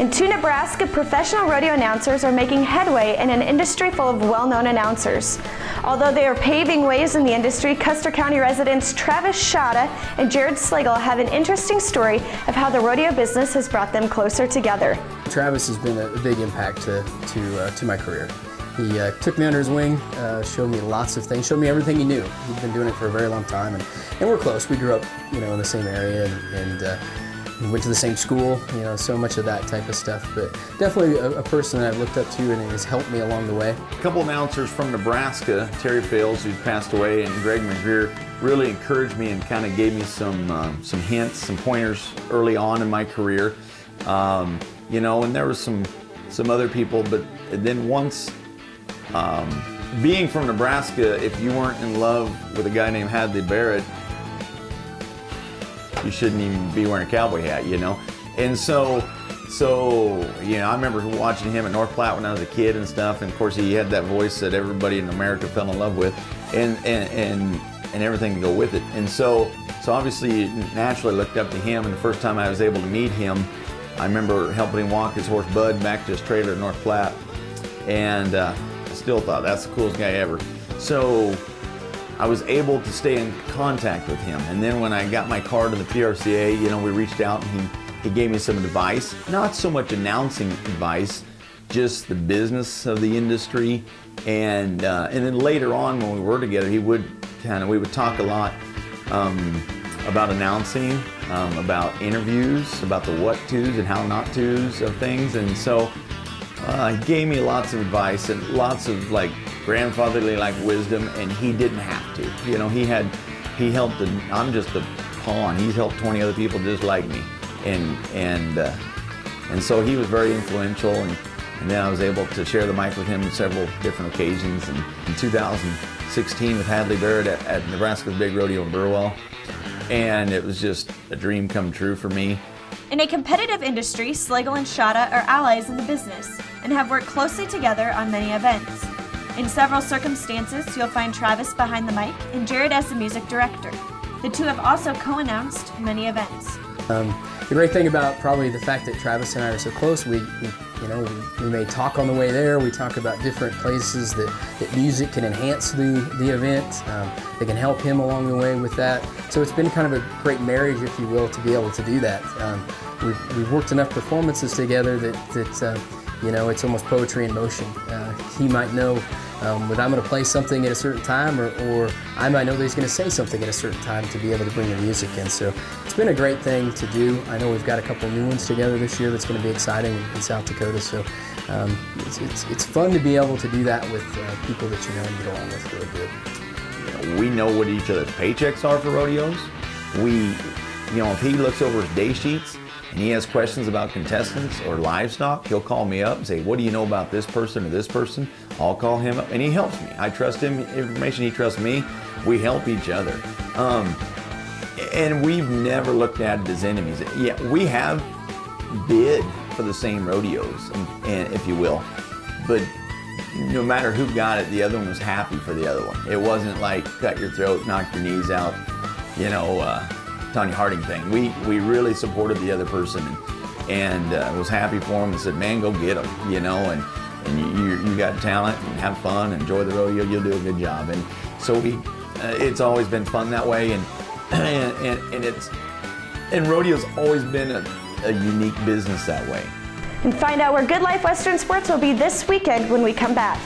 And two Nebraska professional rodeo announcers are making headway in an industry full of well-known announcers. Although they are paving ways in the industry, Custer County residents Travis Shada and Jared Slagle have an interesting story of how the rodeo business has brought them closer together. Travis has been a big impact to my career. He took me under his wing, showed me lots of things, showed me everything he knew. He'd been doing it for a very long time, and we're close. We grew up, in the same area, and we went to the same school. So much of that type of stuff. But definitely a person that I've looked up to, and has helped me along the way. A couple announcers from Nebraska, Terry Fales, who's passed away, and Greg McGreer, really encouraged me and kind of gave me some hints, some pointers early on in my career. And there was some other people, but then once. Being from Nebraska, if you weren't in love with a guy named Hadley Barrett, you shouldn't even be wearing a cowboy hat, And so I remember watching him at North Platte when I was a kid and stuff, and of course he had that voice that everybody in America fell in love with, and everything to go with it. And so obviously naturally looked up to him, and the first time I was able to meet him, I remember helping him walk his horse Bud back to his trailer at North Platte, and still thought that's the coolest guy ever. So I was able to stay in contact with him. And then when I got my card to the PRCA, we reached out and he gave me some advice. Not so much announcing advice, just the business of the industry. And then later on when we were together, we would talk a lot about announcing, about interviews, about the what to's and how not to's of things. And so he gave me lots of advice and lots of grandfatherly wisdom, and he didn't have to. He helped. I'm just a pawn. He's helped 20 other people just like me, and so he was very influential. And then I was able to share the mic with him on several different occasions. And in 2016 with Hadley Barrett at Nebraska's Big Rodeo in Burwell, and it was just a dream come true for me. In a competitive industry, Slagle and Shada are allies in the business and have worked closely together on many events. In several circumstances, you'll find Travis behind the mic and Jared as the music director. The two have also co-announced many events. The great thing about probably the fact that Travis and I are so close, we may talk on the way there. We talk about different places that music can enhance the event. They can help him along the way with that. So it's been kind of a great marriage, if you will, to be able to do that. We've worked enough performances together that it's almost poetry in motion. He might know when I'm going to play something at a certain time, or I might know that he's going to say something at a certain time to be able to bring the music in. So it's been a great thing to do. I know we've got a couple new ones together this year that's going to be exciting in South Dakota. So it's fun to be able to do that with people that you know and get along with really good. We know what each other's paychecks are for rodeos. If he looks over his day sheets and he has questions about contestants or livestock, he'll call me up and say, what do you know about this person or this person? I'll call him up, and he helps me. I trust him, information, he trusts me. We help each other. And we've never looked at it as enemies. Yeah, we have bid for the same rodeos, and if you will, but no matter who got it, the other one was happy for the other one. It wasn't like cut your throat, knock your knees out, Tanya Harding thing. We really supported the other person and was happy for him and said, man, go get him, and you got talent and have fun, enjoy the rodeo, you'll do a good job. And so it's always been fun that way, and rodeo's always been a unique business that way. And find out where Good Life Western Sports will be this weekend when we come back.